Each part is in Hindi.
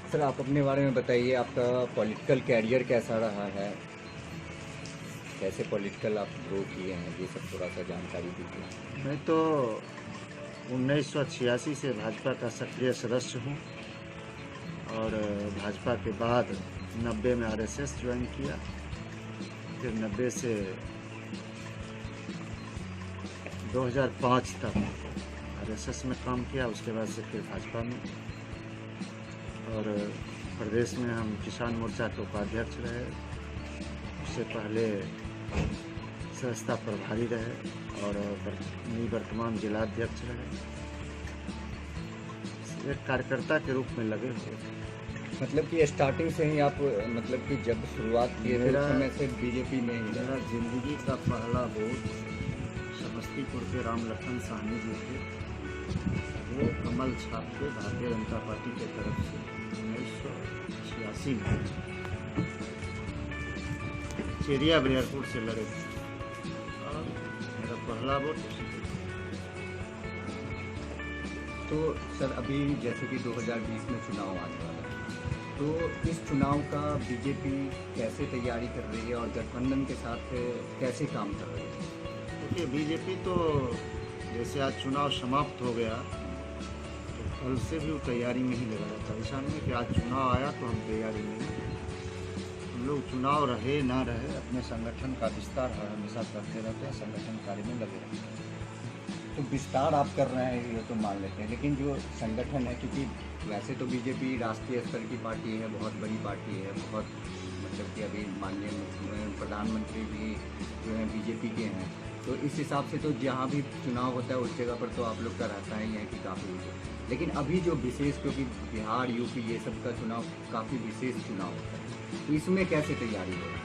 सर आप अपने बारे में बताइए, आपका पॉलिटिकल कैरियर कैसा रहा है, कैसे पॉलिटिकल आप ग्रो किए हैं, ये सब थोड़ा सा जानकारी दीजिए। मैं तो 1986 से भाजपा का सक्रिय सदस्य हूँ और भाजपा के बाद 90 में आरएसएस ज्वाइन किया। फिर 90 से 2005 तक आरएसएस में काम किया, उसके बाद से फिर भाजपा में। और प्रदेश में हम किसान मोर्चा के उपाध्यक्ष रहे, उससे पहले संस्था प्रभारी रहे और वर्तमान जिलाध्यक्ष रहे। एक कार्यकर्ता के रूप में लगे हुए थे। मतलब कि स्टार्टिंग से ही आप, मतलब कि जब शुरुआत किए थे उस समय से बीजेपी में ही मेरा जिंदगी का पहला वोट समस्तीपुर के राम लखन साहनी जी थे। वो कमल छाप के भारतीय जनता पार्टी की तरफ से 1986 में चेरिया बरियारपुर से लड़े थे और मेरा पहला वोट उसी को। तो सर अभी जैसे कि 2020 में चुनाव आने वाला है, तो इस चुनाव का बीजेपी कैसे तैयारी कर रही है और गठबंधन के साथ कैसे काम कर रही है? देखिए, बीजेपी तो जैसे आज चुनाव समाप्त हो गया तो कल से भी वो तैयारी में ही लगा रहता है। ऐसा नहीं कि आज चुनाव आया तो हम तैयारी में हैं। हम लोग चुनाव रहे ना रहे अपने संगठन का विस्तार हमेशा करते रहते हैं, संगठन कार्य में लगे रहते हैं। तो विस्तार आप कर रहे हैं ये तो मान लेते हैं, लेकिन जो संगठन है, क्योंकि वैसे तो बीजेपी राष्ट्रीय स्तर की पार्टी है, बहुत बड़ी पार्टी है, बहुत मतलब कि अभी माननीय प्रधानमंत्री भी जो हैं बीजेपी के हैं, तो इस हिसाब से तो जहाँ भी चुनाव होता है उस जगह पर तो आप लोग का रहता ही है कि काफ़ी। लेकिन अभी जो विशेष, क्योंकि बिहार यूपी ये सब का चुनाव काफ़ी विशेष चुनाव होता है, तो इसमें कैसे तैयारी हो रही है?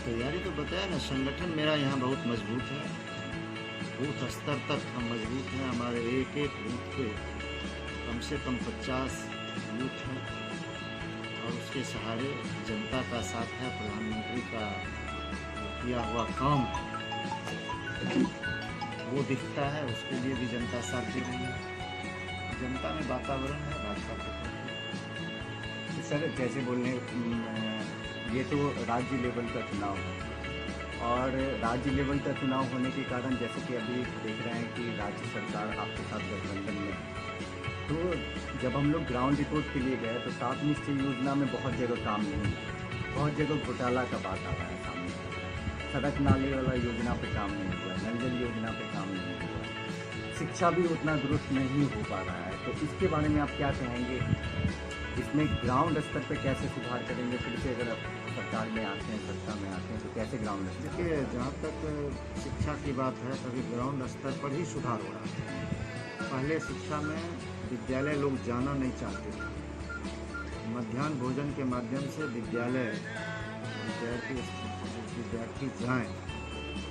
तैयारी तो बताया ना, संगठन मेरा यहाँ बहुत मजबूत है। बूथ स्तर तक हम मजबूत हैं। हमारे एक एक बूथ पे कम से कम 50 बूथ हैं और उसके सहारे जनता का साथ है। प्रधानमंत्री का किया हुआ काम वो दिखता है, उसके लिए भी जनता साथ दे रही है। जनता में वातावरण है भाजपा के। सर जैसे बोलने ये तो राज्य लेवल का चुनाव है और राज्य लेवल का चुनाव होने के कारण जैसे कि अभी देख रहे हैं कि राज्य सरकार आपके साथ गठबंधन में है, तो जब हम लोग ग्राउंड रिपोर्ट के लिए गए तो 7 निश्चय योजना में बहुत जगह काम नहीं हुआ, बहुत जगह घोटाला का बात आ रहा है सामने। सड़क नाले वाला योजना पे काम नहीं हुआ, नल जल योजना पे काम नहीं हुआ, शिक्षा भी उतना दुरुस्त नहीं हो पा रहा है। तो इसके बारे में आप क्या कहेंगे? इसमें ग्राउंड स्तर पे कैसे सुधार करेंगे? फिर से अगर आप सरकार में आते हैं, सत्ता में आते हैं, तो कैसे ग्राउंड स्तर? देखिए, जहाँ तक शिक्षा की बात है तभी ग्राउंड स्तर पर ही सुधार हो रहा है। पहले शिक्षा में विद्यालय लोग जाना नहीं चाहते थे। मध्याह्न भोजन के माध्यम से विद्यालय विद्यार्थी जाएँ,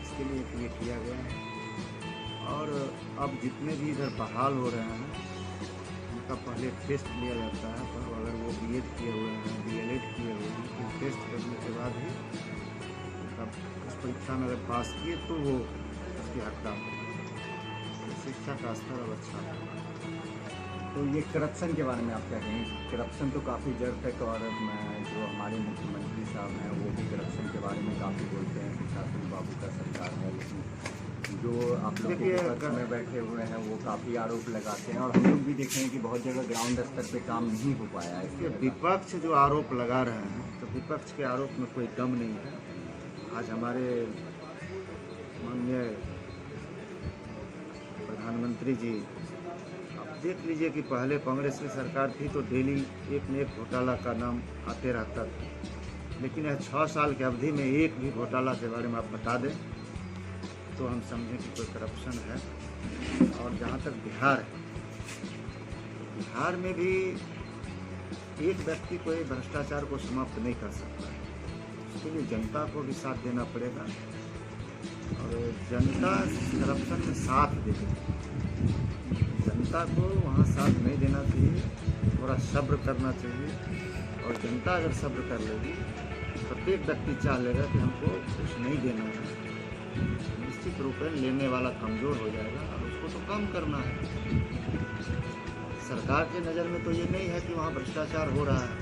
इसके लिए ये किया गया है। और अब जितने भी इधर बहाल हो रहे हैं उनका पहले टेस्ट लिया जाता है, तो अगर वो बीएड किए हुए हैं, डीएलएड किए हुए हैं, तो टेस्ट करने के बाद ही उनका उस परीक्षा में अगर पास किए तो वो उसकी हकदार होगा। तो शिक्षा का स्तर अब अच्छा है। तो ये करप्शन के बारे में आप क्या कहेंगे? करप्शन तो काफ़ी जड़ तक, और जो हमारे मुख्यमंत्री साहब हैं वो भी करप्शन के बारे में काफ़ी बोलते हैं कि शासन बाबू का सरकार है, लेकिन जो आप लोग के पक्ष में बैठे हुए हैं वो काफ़ी आरोप लगाते हैं और हम लोग भी देख रहे हैं कि बहुत जगह ग्राउंड स्तर पे काम नहीं हो पाया है। विपक्ष जो आरोप लगा रहे हैं, तो विपक्ष के आरोप में कोई दम नहीं है। आज हमारे माननीय प्रधानमंत्री जी, आप देख लीजिए कि पहले कांग्रेस की सरकार थी तो डेली एक न एक घोटाला का नाम आते रहता था, लेकिन यह 6 साल की अवधि में एक भी घोटाला के बारे में आप बता दें तो हम समझें कि कोई करप्शन है। और जहाँ तक बिहार है, बिहार में भी एक व्यक्ति कोई भ्रष्टाचार को समाप्त नहीं कर सकता है। उसके लिए जनता को भी साथ देना पड़ेगा और जनता करप्शन में साथ देगी। जनता को वहाँ साथ नहीं देना चाहिए, थोड़ा सब्र करना चाहिए। और जनता अगर सब्र कर लेगी, प्रत्येक व्यक्ति चाह लेगा कि हमको कुछ नहीं देना है, निश्चित रूप से लेने वाला कमज़ोर हो जाएगा और उसको तो कम करना है। सरकार के नज़र में तो ये नहीं है कि वहाँ भ्रष्टाचार हो रहा है।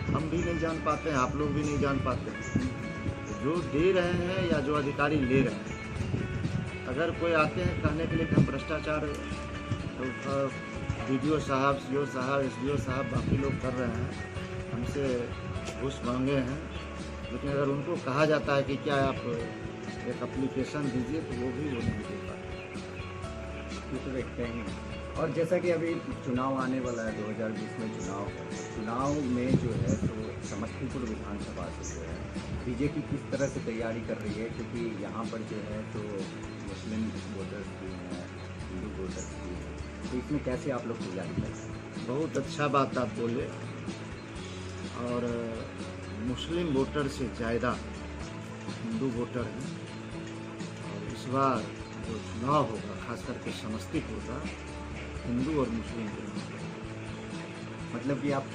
हम भी नहीं जान पाते हैं, आप लोग भी नहीं जान पाते हैं। जो दे रहे हैं या जो अधिकारी ले रहे हैं, अगर कोई आते हैं कहने के लिए कि हम भ्रष्टाचार BDO साहब, CO साहब, SDO साहब बाकी लोग कर रहे हैं, हमसे घूस मांगे हैं, लेकिन अगर उनको कहा जाता है कि क्या आप एक एप्लीकेशन दीजिए तो वो भी नहीं दे पाते। ये तो देखते हैं। और जैसा कि अभी चुनाव आने वाला है, 2020 में चुनाव है। चुनाव में जो है तो समस्तीपुर विधानसभा से जो है बीजेपी किस तरह से तैयारी कर रही है, क्योंकि यहाँ पर जो है तो मुस्लिम वोटर्स भी हैं, हिंदू वोटर्स भी हैं, तो इसमें कैसे आप लोग तैयारी कर रहे हैं? बहुत अच्छा बात आप बोले। और मुस्लिम वोटर से ज़्यादा हिंदू वोटर हैं, और इस बार जो चुनाव होगा खास करके समस्तीपुर का हिंदू और मुस्लिम के नाम पे। मतलब कि आप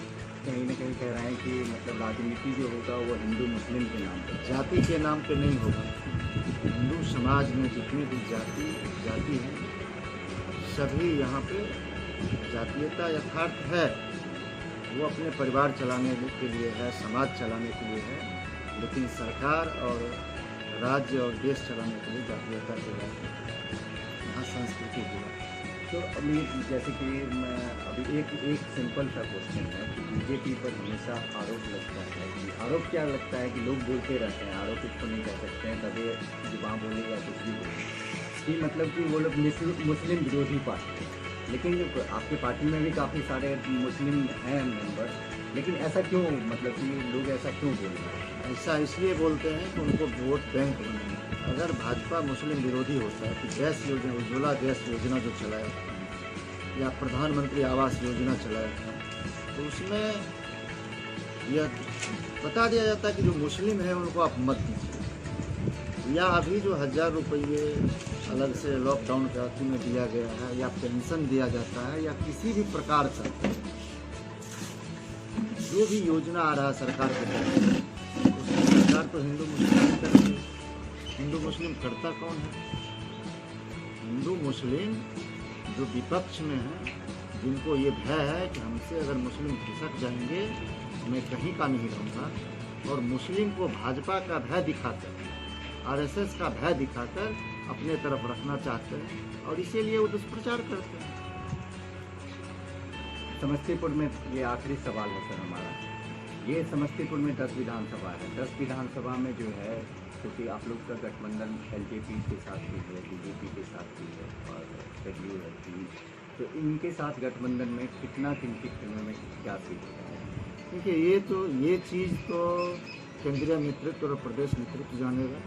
कहीं ना कहीं कह रहे हैं कि मतलब राजनीति जो होगा वो हिंदू मुस्लिम के नाम पर, जाति के नाम पे नहीं होगा। हिंदू समाज में जितनी भी जाति हैं सभी यहाँ पे जातीयता यथार्थ है, वो अपने परिवार चलाने के लिए है, समाज चलाने के लिए है, लेकिन सरकार और राज्य और देश चलाने के लिए जातीयता के लिए यहाँ संस्कृति हुआ। तो अभी जैसे कि मैं अभी एक सिंपल सा क्वेश्चन है कि बीजेपी पर हमेशा आरोप लगता है कि आरोप क्या लगता है कि लोग बोलते रहते हैं, आरोप इसको नहीं कह सकते हैं, कभी जुबान बोले या कुछ भी बोले कि मतलब कि वो लोग मुस्लिम विरोधी पार्टी है। लेकिन आपके पार्टी में भी काफ़ी सारे मुस्लिम हैं मेंबर्स, लेकिन ऐसा क्यों, मतलब कि लोग ऐसा क्यों बोल रहे हैं? ऐसा इसलिए बोलते हैं कि उनको वोट बैंक बनाना। अगर भाजपा मुस्लिम विरोधी होता है तो गैस योजना, उज्ज्वला गैस योजना जो चलाया था या प्रधानमंत्री आवास योजना चलाया था, तो उसमें यह बता दिया जाता कि जो मुस्लिम है उनको आप मत दीजिए, या अभी जो 1000 रुपये अलग से लॉकडाउन के अवधि में दिया गया है, या पेंशन दिया जाता है, या किसी भी प्रकार से जो भी योजना आ रहा है सरकार के तरफ, उसमें सरकार तो हिंदू मुस्लिम करती है। हिंदू मुस्लिम करता कौन है? हिंदू मुस्लिम जो विपक्ष में है, जिनको ये भय है कि हमसे अगर मुस्लिम खिसक जाएंगे मैं कहीं का नहीं रहूँगा, और मुस्लिम को भाजपा का भय दिखाकर, RSS का भय दिखाकर अपने तरफ रखना चाहते हैं, और इसीलिए वो दुष्प्रचार करते हैं। समस्तीपुर में ये आखिरी सवाल है सर हमारा, ये समस्तीपुर में 10 विधानसभा है, 10 विधानसभा में जो है क्योंकि आप लोग का गठबंधन LJP के साथ भी है, BJP के साथ भी है, और जदयू है, तो इनके साथ गठबंधन में कितना किन में क्या सीट है? देखिए, ये चीज़ तो केंद्रीय नेतृत्व और प्रदेश नेतृत्व जानेगा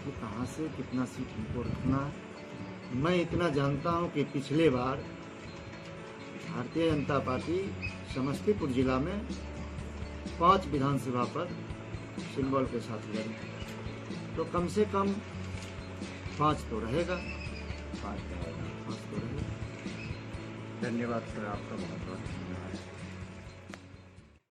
कि कहाँ से कितना सीट इनको रखना है। मैं इतना जानता हूँ कि पिछले बार भारतीय जनता पार्टी समस्तीपुर जिला में 5 विधानसभा पर सिंबल के साथ लड़ी, तो कम से कम 5 तो रहेगा। 5 रहेगा। 5 तो रहेगा। धन्यवाद सर, आपका बहुत बहुत।